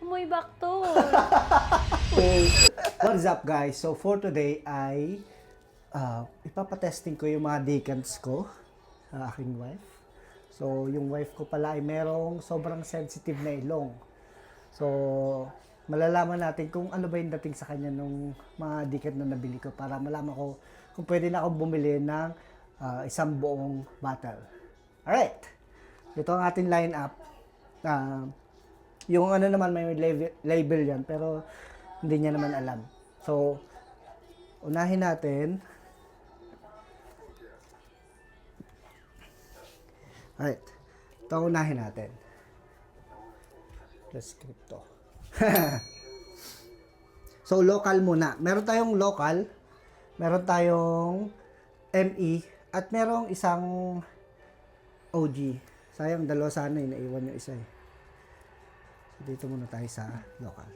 Muy bakto. What's up guys? So for today ay ipapatesting ko yung mga decants ko sa aking wife. So yung wife ko pala ay merong sobrang sensitive na ilong. So malalaman natin kung ano ba yung dating sa kanya nung mga decant na nabili ko para malaman ko kung pwede na akong bumili ng isang buong bottle. Alright! Ito ang ating lineup. Yung ano naman may label yan pero hindi niya naman alam. So, unahin natin. Alright. Ito ang unahin natin. Prescripto. So, local muna. Meron tayong local. Meron tayong ME. At merong isang OG. Sayang, dalawa sana eh. Naiwan yung isa eh. So, dito muna tayo sa local.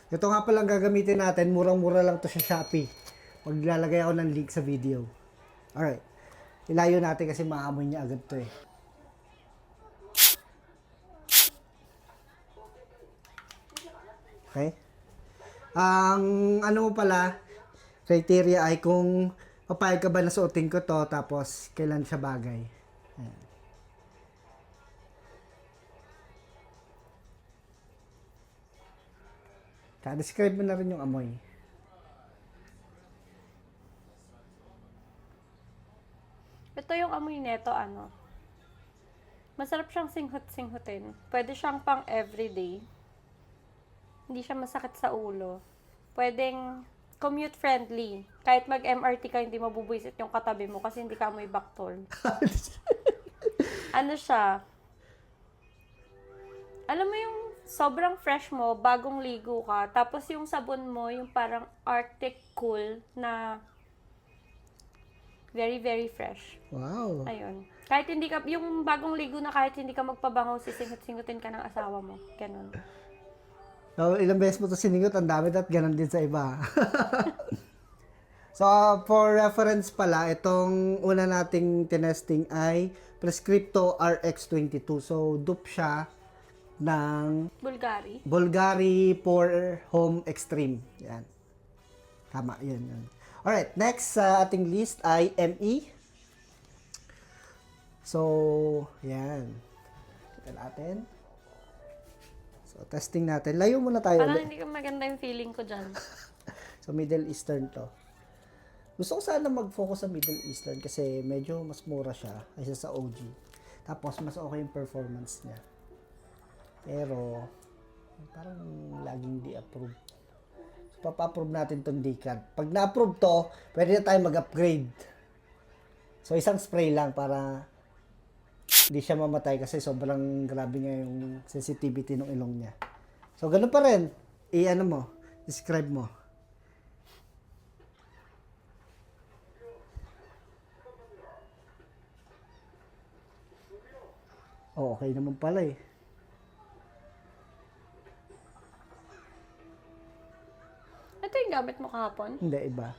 Ito nga palang gagamitin natin. Murang-mura lang to sa Shopee. Maglalagay ako ng link sa video. Alright. Ilayo natin kasi maamoy niya agad to eh. Okay? Ang ano mo pala, criteria ay kung papayag ka ba na suotin ko to tapos kailan siya bagay. Ayan. Describe mo na rin yung amoy. Ito yung amoy neto, ano. Masarap siyang singhot-singhutin. Pwede siyang pang everyday. Hindi siya masakit sa ulo. Pwedeng commute friendly. Kahit mag-MRT ka, hindi mabubuisit yung katabi mo kasi hindi ka amoy baktol. Ano siya? Alam mo yung sobrang fresh mo, bagong ligo ka, tapos yung sabon mo, yung parang Arctic Cool na very, very fresh. Wow. Ayun. Kahit hindi ka, yung bagong ligo na kahit hindi ka magpabango, sisingot-singutin ka ng asawa mo. Ganun. So, ilang beses mo to siningot, ang dami at ganun din sa iba. So, for reference pala, itong una nating tinesting ay Prescripto RX22. So, dupe siya ng Bulgari. Bulgari for Home Extreme. Yan. Tama, yun. Alright, next sa ating list ay ME. So, yan. Kita natin. So, testing natin. Layo muna tayo Parang ulit. hindi ka maganda yung feeling ko dyan. So, Middle Eastern to. Gusto ko sana mag-focus sa Middle Eastern kasi medyo mas mura siya kaysa sa OG. Tapos, mas okay yung performance niya. Pero, parang laging di-approve. So, papa-approve natin tong decant. Pag na-approve to, pwede na tayo mag-upgrade. So, isang spray lang para hindi siya mamatay kasi sobrang grabe nga yung sensitivity ng ilong niya. So, ganun pa rin. I-ano mo, describe mo. Oh, okay naman pala eh. Ito yung gamit mo kahapon. Hindi, iba.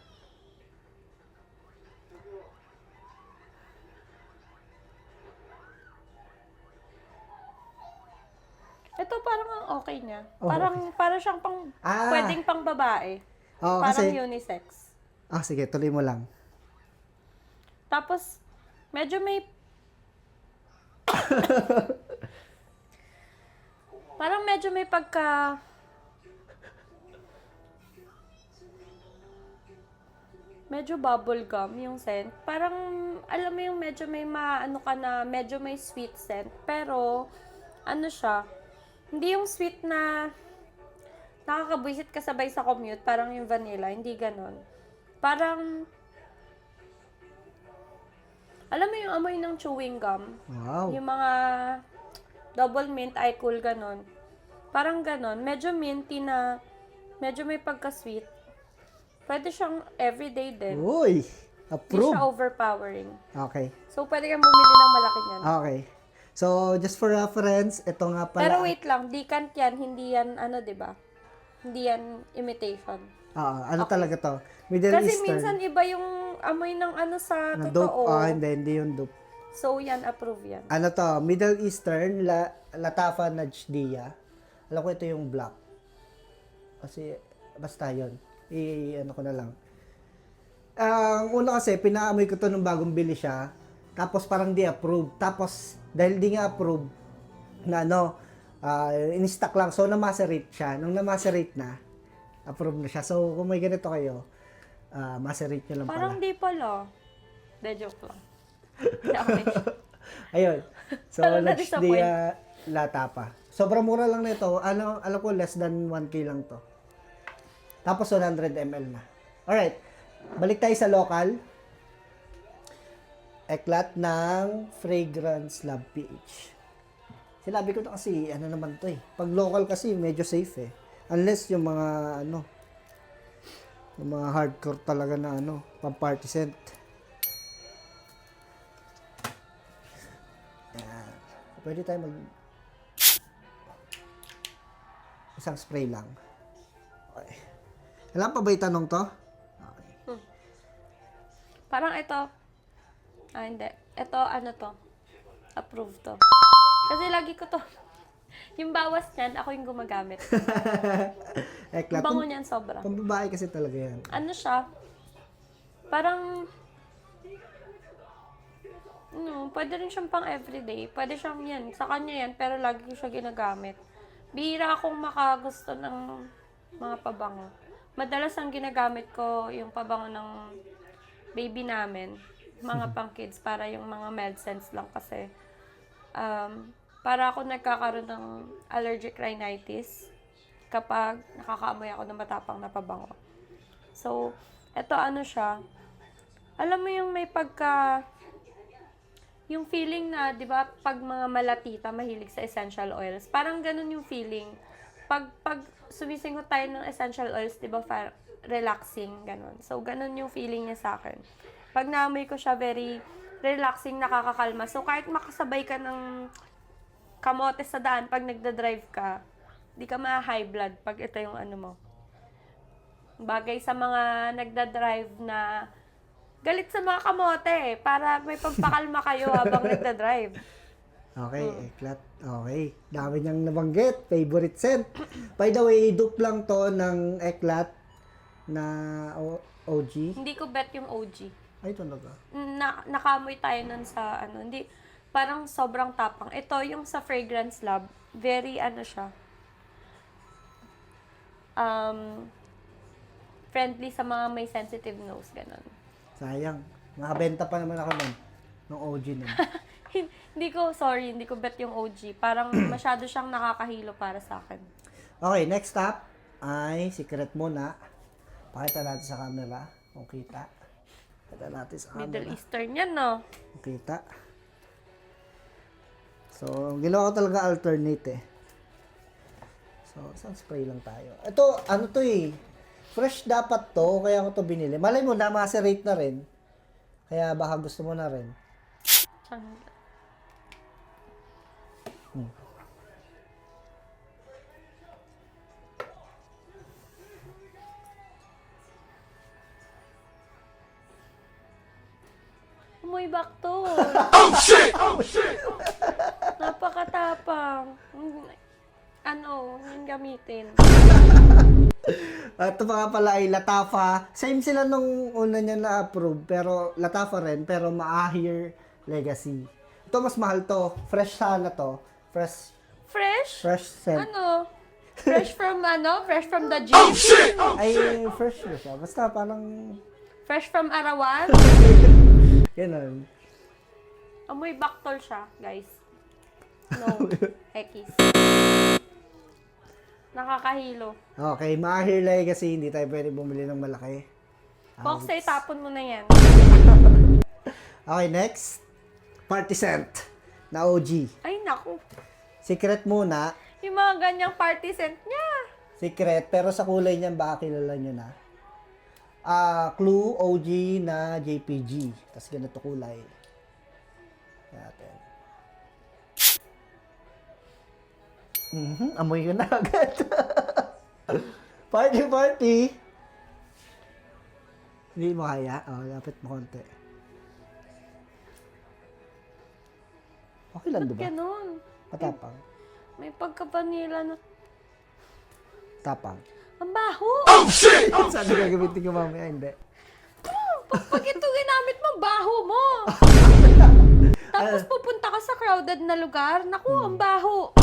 Ito parang ang okay niya. Oh, Parang siyang pang, pwedeng pang babae. Oo, Parang kasi, unisex. sige, tuloy mo lang. Tapos, medyo may parang medyo may pagka medyo bubble gum yung scent. Parang, alam mo yung medyo may maano ka na, medyo may sweet scent. Pero, ano siya, hindi yung sweet na nakakabwisit ka sabay sa commute, parang yung vanilla, hindi ganon. Parang, alam mo yung amoy ng chewing gum? Wow. Yung mga double mint, iCool, ganon. Parang ganon. Medyo minty na, medyo may pagka-sweet. Pwede siyang everyday din. Uy, Hindi approve. siya overpowering. Okay. So, pwede kang bumili ng malaki niyan. Okay. So, just for reference, ito nga pala. Pero wait lang, decant yan, hindi yan, ano, diba? Hindi yan imitation. Ano talaga to? Middle Kasi Eastern. minsan iba yung amoy ng ano sa Na totoo. dope. Hindi yung dope. So, yan, approve yan. Ano to? Middle Eastern, Latafa Najdiya. Alam ko ito yung black. Kasi, basta yun. Ano ko na lang. Ang una kasi, pinaamoy ko to nung bagong bili siya. Tapos parang di approve. Tapos, dahil di nga approve, na ano, in-stock lang. So, na-macerate siya. Nung na-macerate na, approve na siya. So, kung may ganito kayo, macerate nyo lang Parang pala. di pala. De, joke lang. Okay. Ayun. So, Parang next day, na-disappoint. lata pa. Sobrang mura lang nito. Alam ko, less than 1K lang to. Tapos, 100 ml na. Alright. Balik tayo sa local. Eklat ng Fragrance Lab PH. Sinabi ko na kasi, ano naman to eh. Pag local kasi, medyo safe eh. Unless yung mga, yung mga hardcore talaga na, pang-party scent. Yan. Pwede tayo isang spray lang. Okay. Kailan pa ba itanong to? Okay. Parang ito. Hindi. Ito, ano to? Approve to. Kasi lagi ko to. Yung bawas niyan, ako yung gumagamit. Eklat. Bango niyan sobra. Pambabae kasi talaga yan. Ano siya? Parang, pwede rin siyang pang everyday. Pwede siyang yan. Sa kanya yan, pero lagi ko siya ginagamit. Bihira akong makagusto ng mga pabango. Madalas ang ginagamit ko yung pabango ng baby namin. Mga pang kids, para yung mga mild scents lang kasi. Para ako nagkakaroon ng allergic rhinitis kapag nakakaamoy ako ng matapang na pabango. So, eto ano siya, alam mo yung may yung feeling na, di ba, pag mga malatita, mahilig sa essential oils, parang ganun yung feeling. Pag sumisinghot tayo ng essential oils, di ba, relaxing, ganun. So, ganun yung feeling niya sa akin. Pag naamoy ko siya, very relaxing, nakakakalma. So, kahit makasabay ka ng kamote sa daan pag nagda-drive ka, di ka ma-high blood pag ito yung ano mo. Bagay sa mga nagda-drive na galit sa mga kamote para may pagpakalma kayo habang nagda-drive. Okay, eklat. Okay. Dami niyang nabanggit. Favorite scent. By the way, dupe lang to ng eklat na OG. Hindi ko bet yung OG. Ay, talaga. Nakamoy tayo nun sa hindi, parang sobrang tapang. Ito, yung sa Fragrance Lab, very siya, friendly sa mga may sensitive nose, ganun. Sayang. Nakabenta pa naman ako nun. Ng OG nun. Hindi ko bet yung OG. Parang masyado siyang nakakahilo para sa akin. Okay, next up ay secret muna. Pakita natin sa camera. Kung kita. Pakita natin sa camera. Middle Eastern yan, no? Kung kita. So, ginawa ko talaga alternate eh. So, isang spray lang tayo. Ito, ano to eh. Fresh dapat to, kaya ko to binili. Malay mo, na-macerate na rin. Kaya baka gusto mo na rin. Umoy back to. Oh, shit! Oh, shit! Napakatapang. Yung gamitin. Ito pa nga pala ay Latafa. Same sila nung una niya na-approve. Pero Latafa rin. Pero Maahir Legacy. Ito mas mahal to. Fresh sana to. Fresh Fresh? scent. Fresh from the gym? Ay, fresh na siya. Basta parang Fresh from Arawan? ganun. Amoy baktol siya, guys. No. Hekis. Nakakahilo. Okay, Maahir Legacy. Hindi tayo pwede bumili ng malaki. Fox, tapon mo na yan. Okay, next. Party scent na OG. Ay, naku. Secret muna. Yung mga ganyang party scent niya. Secret, pero sa kulay niyan, baka kilala nyo na. Clue OG na JPG. Tapos ganito kulay. Natin. Amoy ko na agad. Party! Hindi mo kaya? Lapit mo konti. Okay lang, Ba't diba? ganun? Matapang. May pagka-vanilla na. Tapang. Ang baho! Saan na gagamitin ko mamaya? Hindi. Pag ito ginamit mo, baho mo! Tapos pupunta ka sa crowded na lugar, naku, ang baho!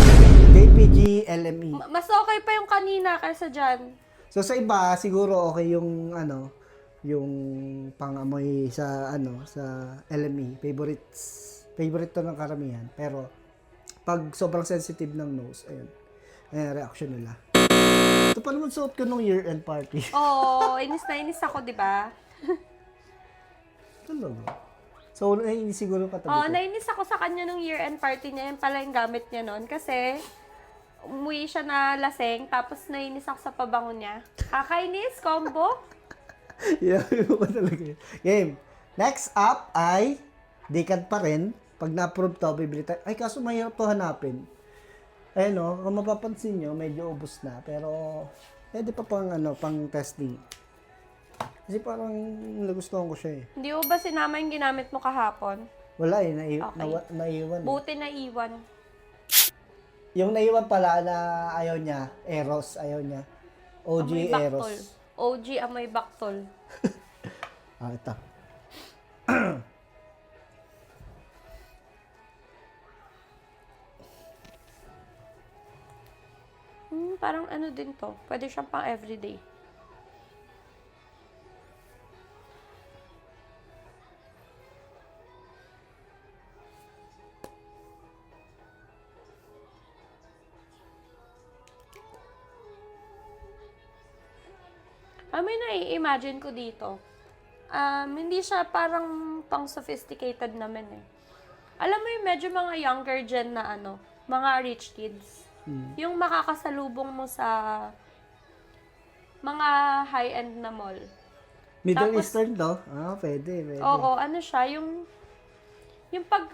JPG LME. Mas okay pa yung kanina kaysa dyan. So sa iba, siguro okay yung yung pang-amoy sa sa LME, favorite to ng karamihan. Pero pag sobrang sensitive ng nose, ayun reaction nila. Ito pa naman suot ko nung year-end party. Oo, inis na inis ako, di ba? Talaga. So, naiinis siguro katabi Oo, ko. nainis ako sa kanya nung year-end party niya. Yan pala yung gamit niya noon. Kasi, umuwi siya na laseng, tapos nainis ako sa pabango niya. Kakainis, combo. Yeah, yun ko talaga yun. Game. Next up ay Decant pa rin. Pag na-approve to, bibili tayo. Ay, kaso mahirap to hanapin. Ayun o, kung mapapansin nyo, medyo ubos na. Pero, pwede pa pang testing. Kasi parang nagustuhan ko siya eh. Hindi mo ba sinama yung ginamit mo kahapon? Wala eh, Okay. naiwan. Buti na iwan. Yung naiwan pala na ayaw niya, Eros, ayaw niya. OG Amoy baktol. Eros. OG amoy baktol. Ito. Parang ano din to. Pwede siyang pang everyday. May nai-imagine ko dito. Hindi siya parang pang sophisticated naman eh. Alam mo yung medyo mga younger gen na mga rich kids. Yung makakasalubong mo sa mga high-end na mall. Middle Tapos- Eastern to? Pwede. Oo, ano siya, yung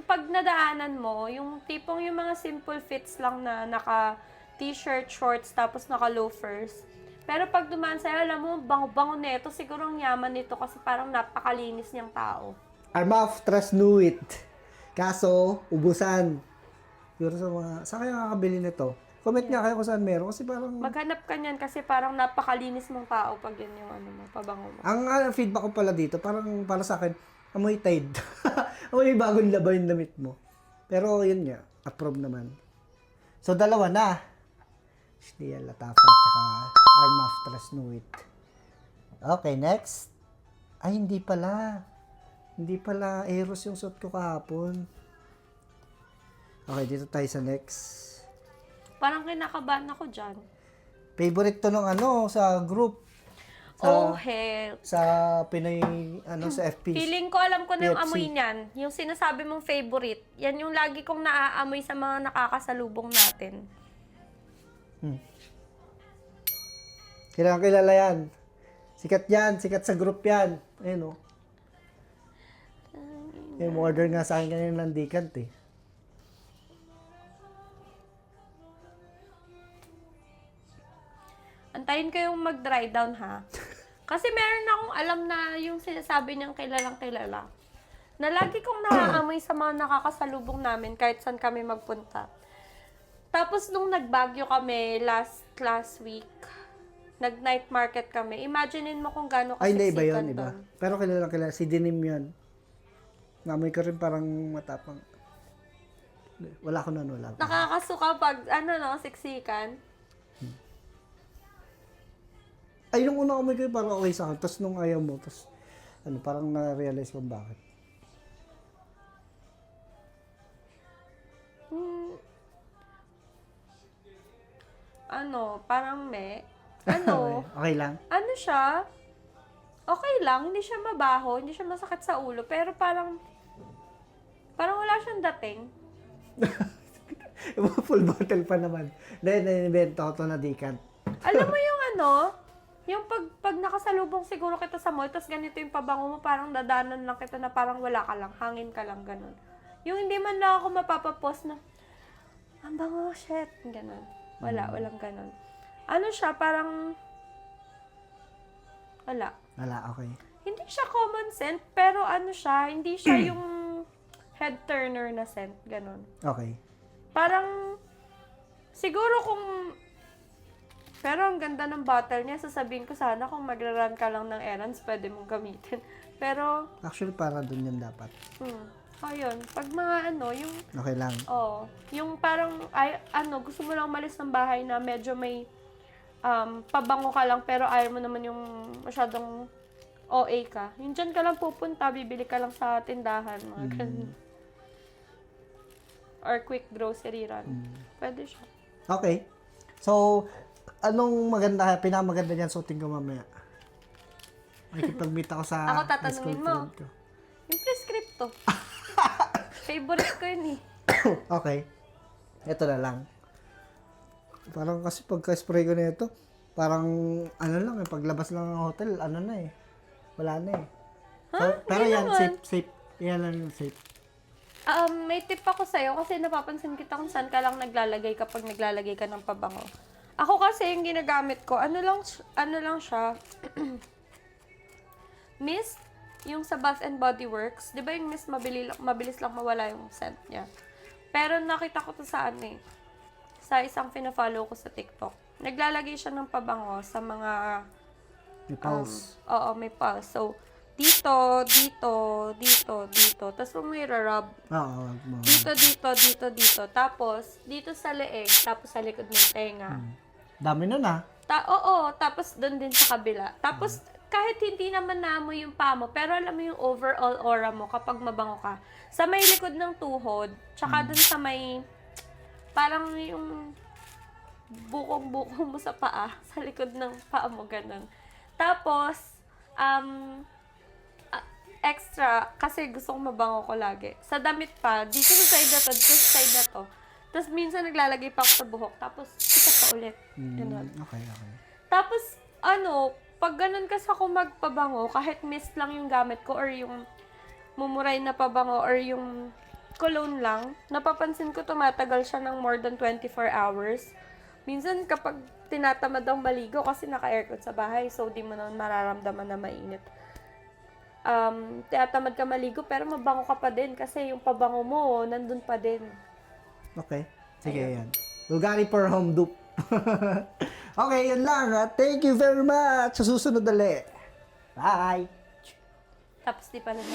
pag nadaanan mo, yung tipong yung mga simple fits lang na naka t-shirt, shorts, tapos naka loafers. Pero pag dumaan sa'yo, alam mo, bango-bango nito, siguro ang yaman nito kasi parang napakalinis niyang tao. Armaf, trust knew it. Kaso, ubusan. Siguro saan kaya nakakabili nito? Comment nga kayo kung saan meron. Kasi parang, Maghanap ka niyan kasi parang napakalinis mong tao pag yun yung pabango mo. ang feedback ko pala dito, parang para sa akin, amoy Tide. Amoy bagong laba yung damit mo. Pero yun nga, approve naman. So, dalawa na. Shdia Latafa at saka Armaf, trust knew it. Okay, next. Ay, hindi pala. Hindi pala Eros yung suot ko kahapon. Okay, dito tayo sa next. Parang kinakabahan ako dyan. Favorite to ng sa group. Oh, hell. Sa Pinoy, sa FP. Feeling ko alam ko na yung PFC. amoy niyan. Yung sinasabi mong favorite. Yan yung lagi kong naaamoy sa mga nakakasalubong natin. Kailangan kilala yan. Sikat yan, sikat sa group yan. Ayun Yung order nga sa akin kanina ng Decant eh. Antayin ko yung mag-dry down ha. Kasi meron akong alam na yung sinasabi niyang kilalang kilala. Na lagi kong naaamoy sa mga nakakasalubong namin kahit saan kami magpunta. Tapos nung nagbagyo kami last week, nag-night market kami. Imaginein mo kung gaano Ay, hindi, kasiksikan iba yun, iba. doon. Pero kilala. Si Denim yun. Namoy ko rin parang matapang. Wala ko nun. Nakakasuka pag, siksikan. Ay, yung unang amoy ko parang okay sa akin. Tapos nung ayaw mo, tapos parang na-realize ko bakit. Parang Okay lang. siya, okay lang, hindi siya mabaho, hindi siya masakit sa ulo, pero parang wala siyang dating. Full bottle pa naman. Dahil na-invento ko to na Decant. Alam mo yung yung pag nakasalubong siguro kita sa mall, tapos ganito yung pabango mo, parang dadanan lang kita na parang wala ka lang, hangin ka lang, ganun. Yung hindi man lang ako mapapapost na, ang bango, shit, ganun. Walang ganun. Siya, parang, wala. Okay. Hindi siya common scent, pero siya, hindi siya yung head turner na scent, ganun. Okay. Parang, siguro kung Pero ang ganda ng bottle niya, sasabihin ko sana kung magra-run ka lang ng errands, pwede mong gamitin. Pero, Actually, para dun yan dapat. ayun, pag mga yung, Okay lang. yung parang, gusto mo lang umalis ng bahay na medyo may pabango ka lang, pero ayaw mo naman yung masyadong OA ka. Yung dyan ka lang pupunta, bibili ka lang sa tindahan, mga ganun. Or quick grocery run. Pwede siya. Okay. So, anong pinakamaganda niyan suotin ko mamaya? Makikipag-meet ako sa Ako high school tatanungin mo. friend ko. Yung prescripto. Favorite ko yun eh. Okay. Ito na lang. Parang kasi pagka-spray ko na ito, parang lang, paglabas lang ng hotel, na eh. Wala na eh. So, pero Hindi yan, naman. safe. Yan lang yung safe. May tip ako sa'yo kasi napapansin kita kung saan ka lang naglalagay kapag naglalagay ka ng pabango. Ako kasi yung ginagamit ko, ano lang siya, mist, yung sa Bath and Body Works. Di ba yung mist, mabilis lang mawala yung scent niya. Pero nakita ko to sa sa isang pina-follow ko sa TikTok. Naglalagay siya ng pabango sa mga May pulse. oo, may pulse. So, dito. Tapos mo i-rub. Oo. Dito. Tapos, dito sa leeg. Tapos sa likod ng tenga. Dami nun ah. Oo, tapos doon din sa kabila. Tapos, kahit hindi naman naamoy yung paa mo, pero alam mo yung overall aura mo kapag mabango ka. Sa may likod ng tuhod, tsaka doon sa may, parang yung bukong-buko mo sa paa, sa likod ng paa mo, ganun. Tapos, extra, kasi gusto kong mabango ko lagi. Sa damit pa, dito sa side na to, dito sa side na to. Tapos minsan naglalagay pa ako sa buhok, tapos sikat pa ulit. Ganun. Okay. Tapos, pag ganun kasi ako magpabango, kahit mist lang yung gamit ko or yung mumuray na pabango or yung cologne lang, napapansin ko tumatagal siya ng more than 24 hours. Minsan kapag tinatamad akong maligo kasi naka-aircon sa bahay, so di mo naman mararamdaman na mainit. Tinatamad ka maligo pero mabango ka pa din kasi yung pabango mo nandun pa din. Okay. Sige, yan. Bulgari for home dupe. Okay, yun lang. Thank you very much. Sa susunod ulit. Bye! Tapos di pa naman.